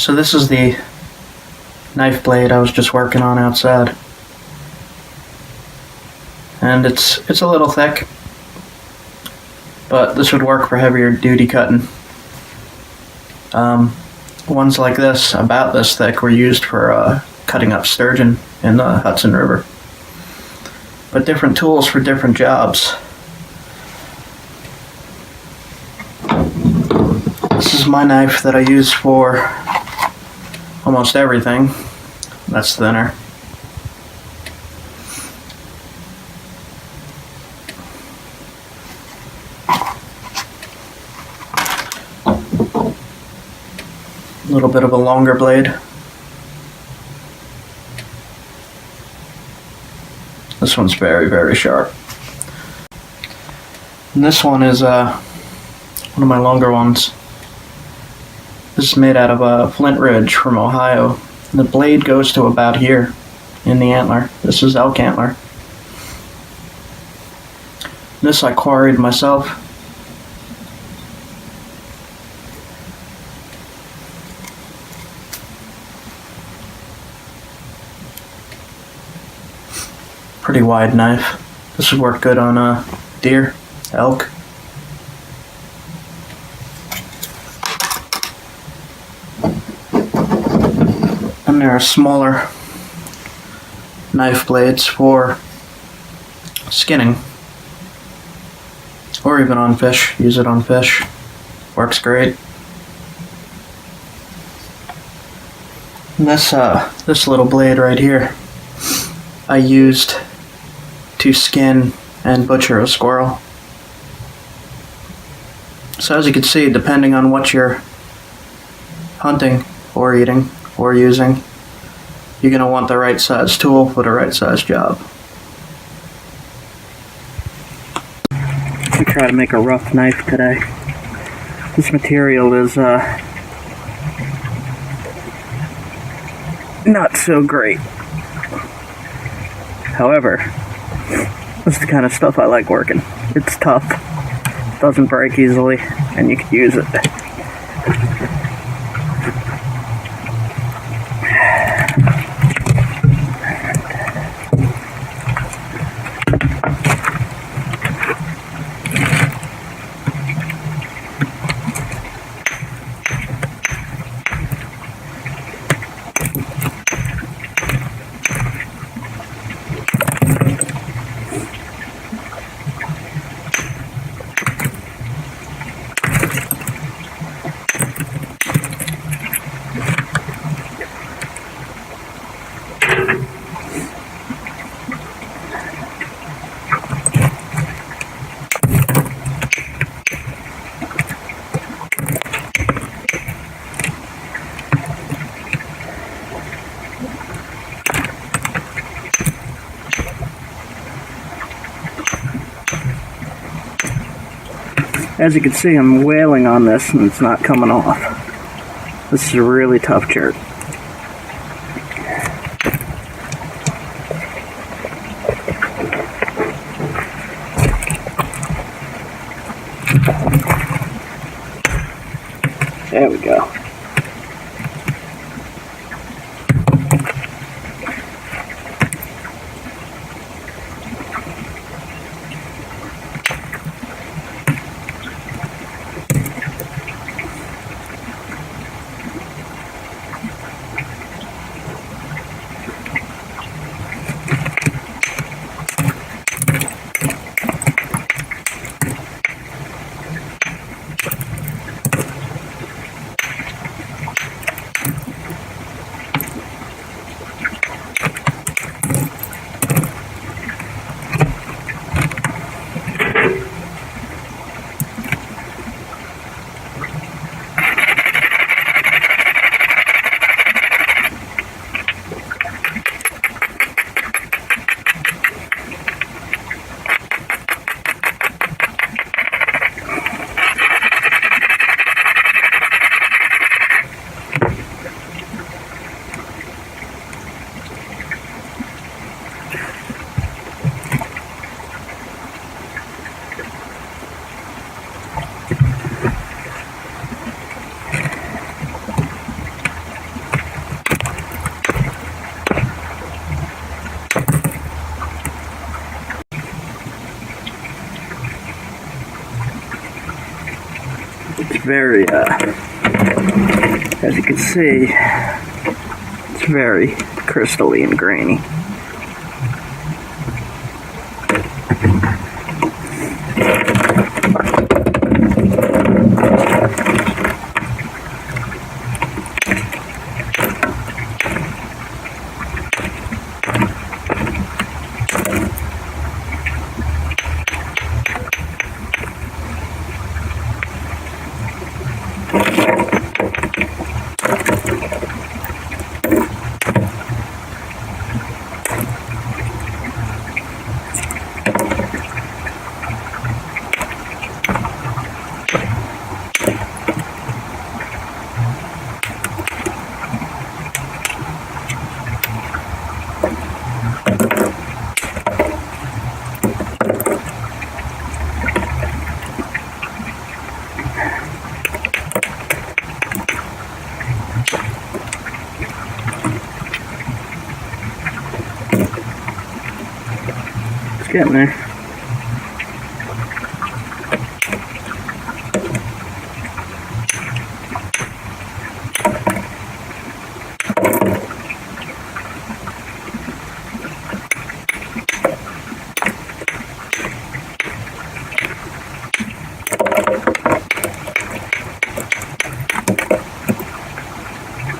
So this is the knife blade I was just working on outside. And it's a little thick, but this would work for heavier duty cutting. Ones like this, about this thick, were used for cutting up sturgeon in the Hudson River. But different tools for different jobs. This is my knife that I use for almost everything. That's thinner. A little bit of a longer blade. This one's very, very sharp. And this one is one of my longer ones. This is made out of Flint Ridge from Ohio. And the blade goes to about here in the antler. This is elk antler. This I quarried myself. Pretty wide knife. This would work good on deer, elk. And there are smaller knife blades for skinning, or even on fish. Use it on fish. Works great. And this little blade right here, I used to skin and butcher a squirrel. So as you can see, depending on what you're hunting or eating or using, you're going to want the right size tool for the right size job. We try to make a rough knife today. This material is not so great. However, this is the kind of stuff I like working. It's tough, doesn't break easily, and you can use it. As you can see, I'm wailing on this and it's not coming off. This is a really tough chert. There we go. very, as you can see, it's very crystally and grainy. Getting there.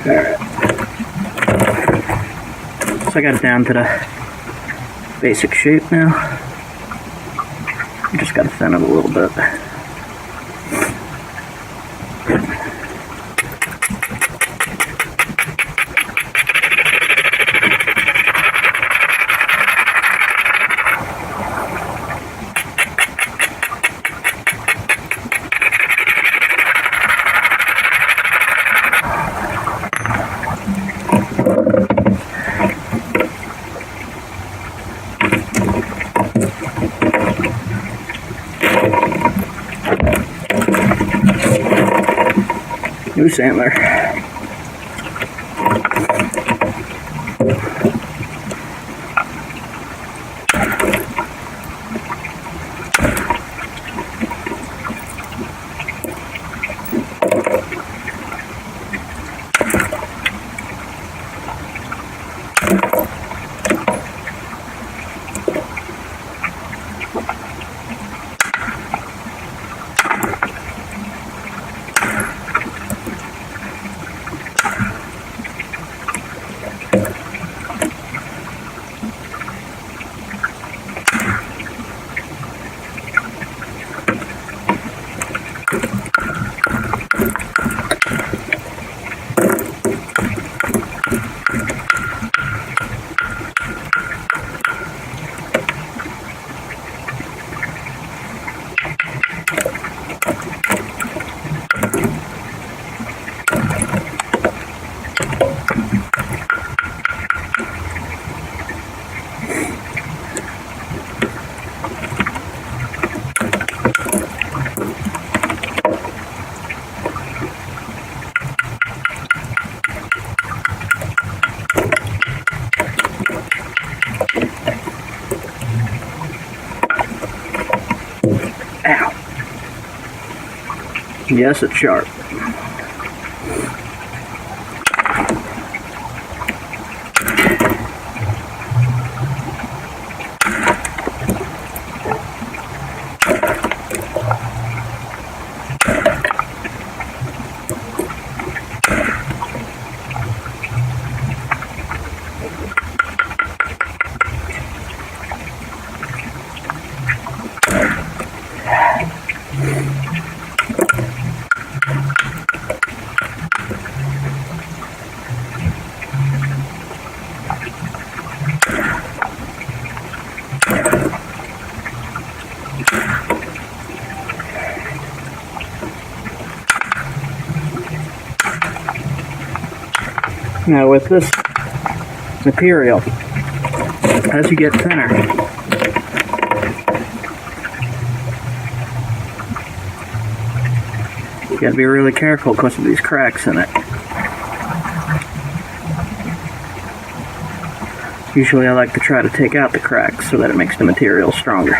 Alright. So I got it down to the basic shape now. I just gotta thin it a little bit. Loose antler. Yes, it's sharp. Now with this material, as you get thinner, you gotta be really careful because of these cracks in it. Usually I like to try to take out the cracks so that it makes the material stronger.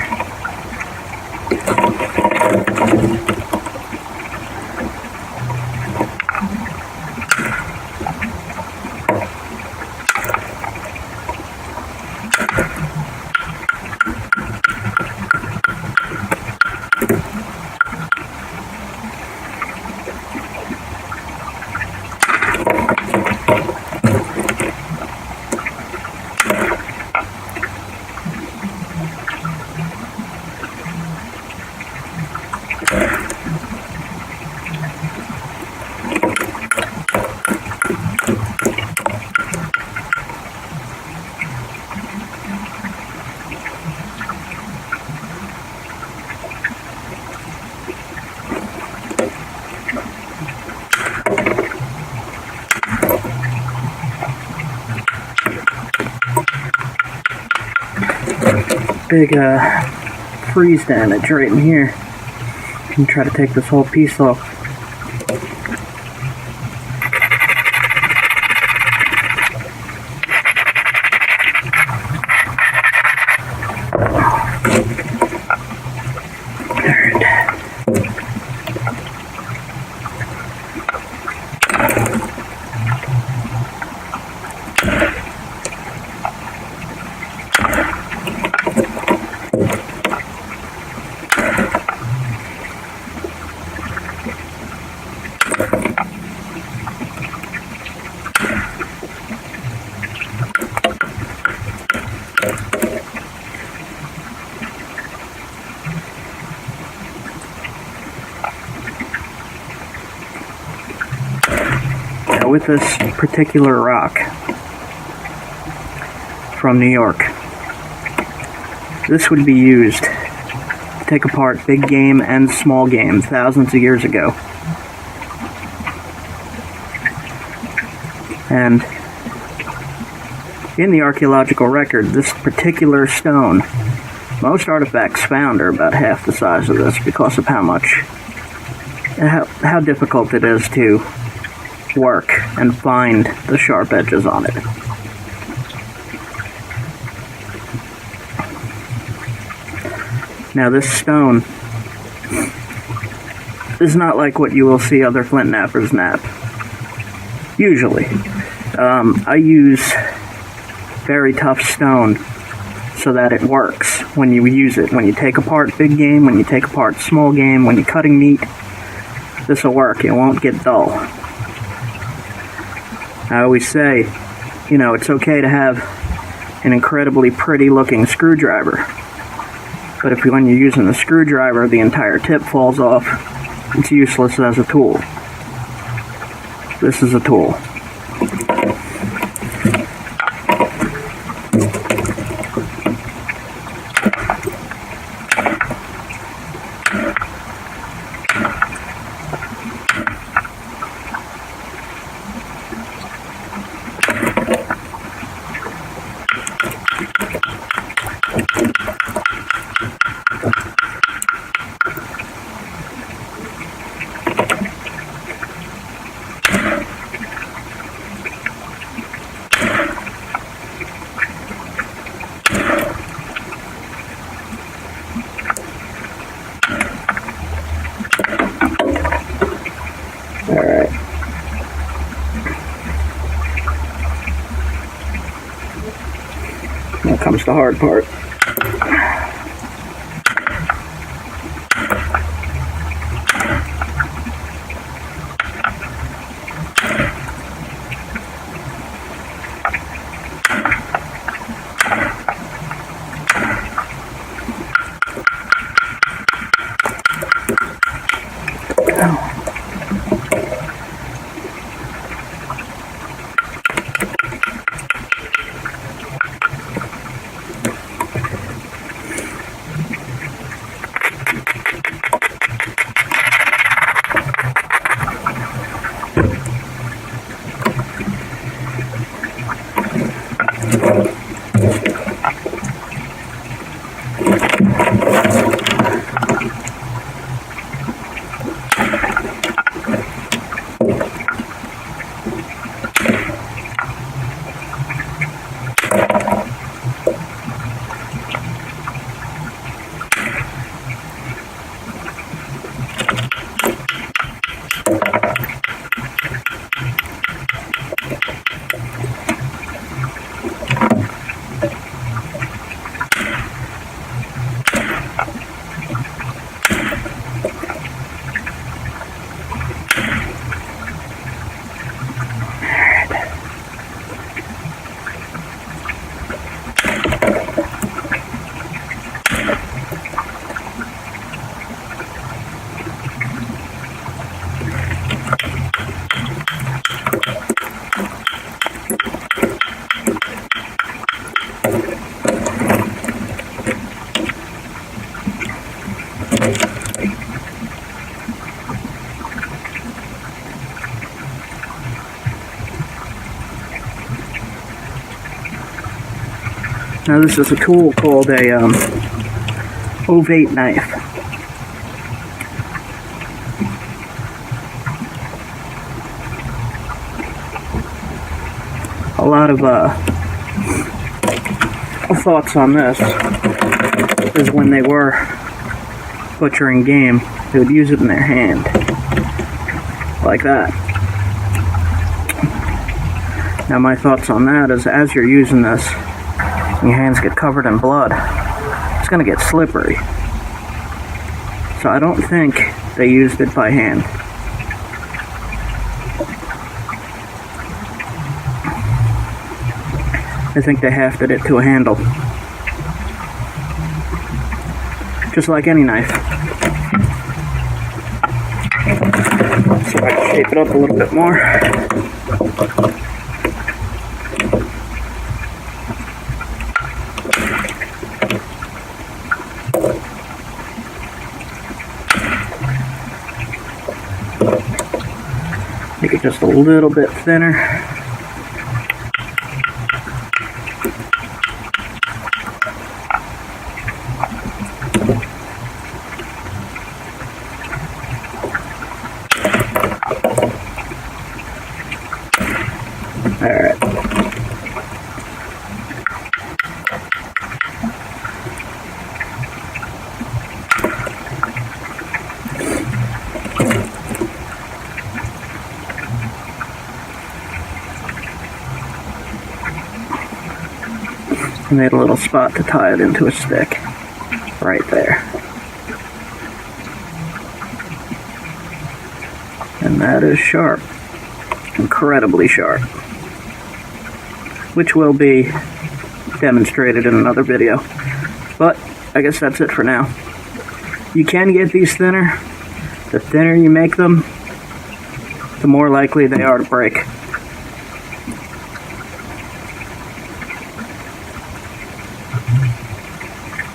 Big freeze damage right in here. Can try to take this whole piece off. With this particular rock from New York, this would be used to take apart big game and small game thousands of years ago. And in the archaeological record, this particular stone, most artifacts found are about half the size of this because of how difficult it is to work and find the sharp edges on it. Now this stone is not like what you will see other flint knappers knap. Usually. I use very tough stone so that it works when you use it. When you take apart big game, when you take apart small game, when you're cutting meat, this will work. It won't get dull. I always say, you know, it's okay to have an incredibly pretty looking screwdriver, but when you're using the screwdriver, the entire tip falls off. It's useless as a tool. This is a tool. Alright. Now comes the hard part. Now this is a tool called a Ovate knife. A lot of thoughts on this is when they were butchering game, they would use it in their hand, like that. Now my thoughts on that is, as you're using this, and your hands get covered in blood, it's going to get slippery. So I don't think they used it by hand. I think they hafted it to a handle. Just like any knife. Let's see if I can shape it up a little bit more. Make it just a little bit thinner. Alright. I made a little spot to tie it into a stick right there. And that is sharp. Incredibly sharp. Which will be demonstrated in another video. But I guess that's it for now. You can get these thinner. The thinner you make them, the more likely they are to break.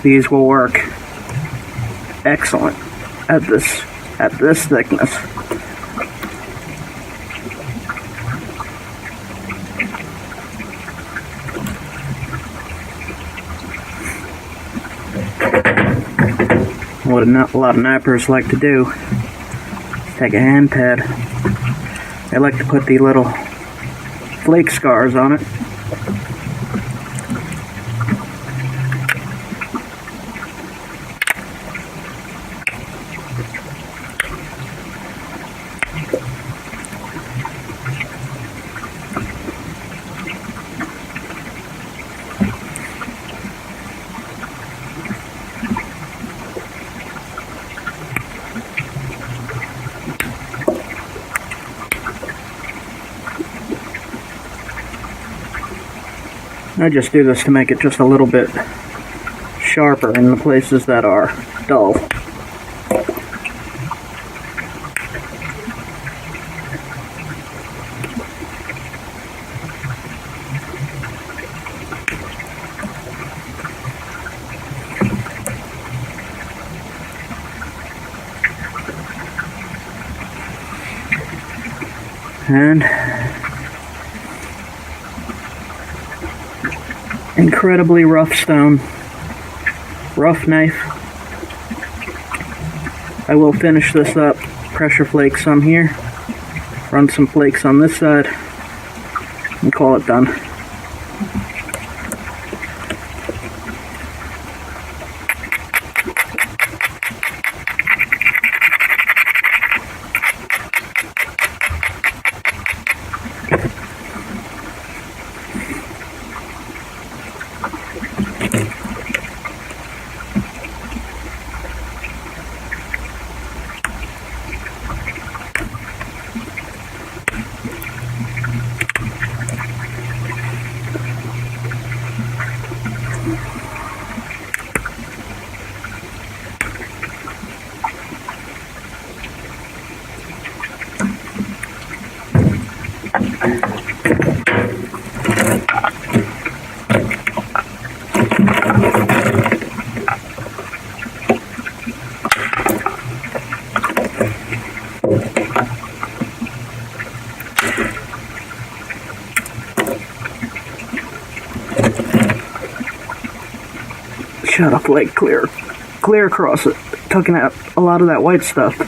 These will work excellent at this thickness. What a lot of knappers like to do is take a hand pad. They like to put the little flake scars on it. I just do this to make it just a little bit sharper in the places that are dull. And incredibly rough stone, rough knife. I will finish this up, pressure flake some here, run some flakes on this side, and call it done. shot a flake clear across it, tucking out a lot of that white stuff.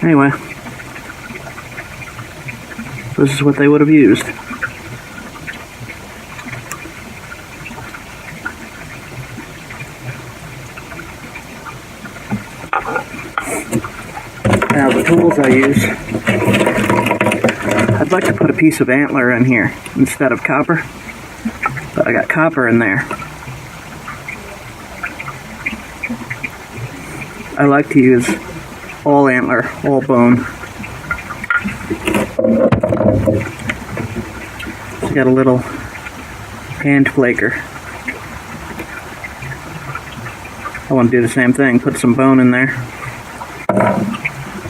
Anyway, this is what they would have used. Now the tools I use, I'd like to put a piece of antler in here instead of copper, but I got copper in there. I like to use all antler, all bone. It's got a little hand flaker. I want to do the same thing, put some bone in there.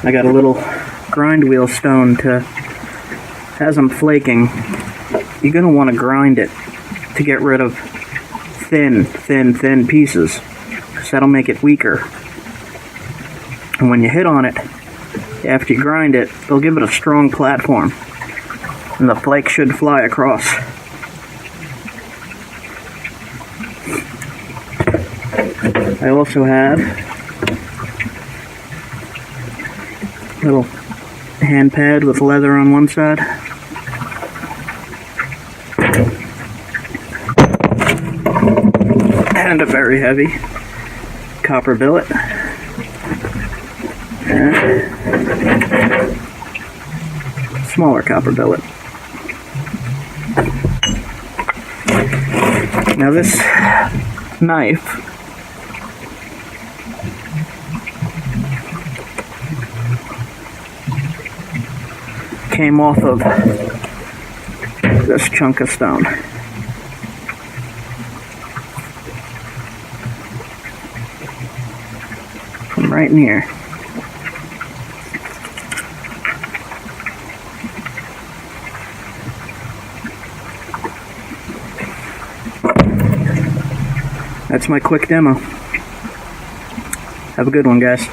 I got a little grind wheel stone to, as I'm flaking, you're going to want to grind it to get rid of thin pieces, because that'll make it weaker. And when you hit on it, after you grind it, they'll give it a strong platform, and the flake should fly across. I also have a little hand pad with leather on one side. And a very heavy copper billet. And smaller copper billet. Now this knife came off of this chunk of stone. From right in here. That's my quick demo. Have a good one, guys.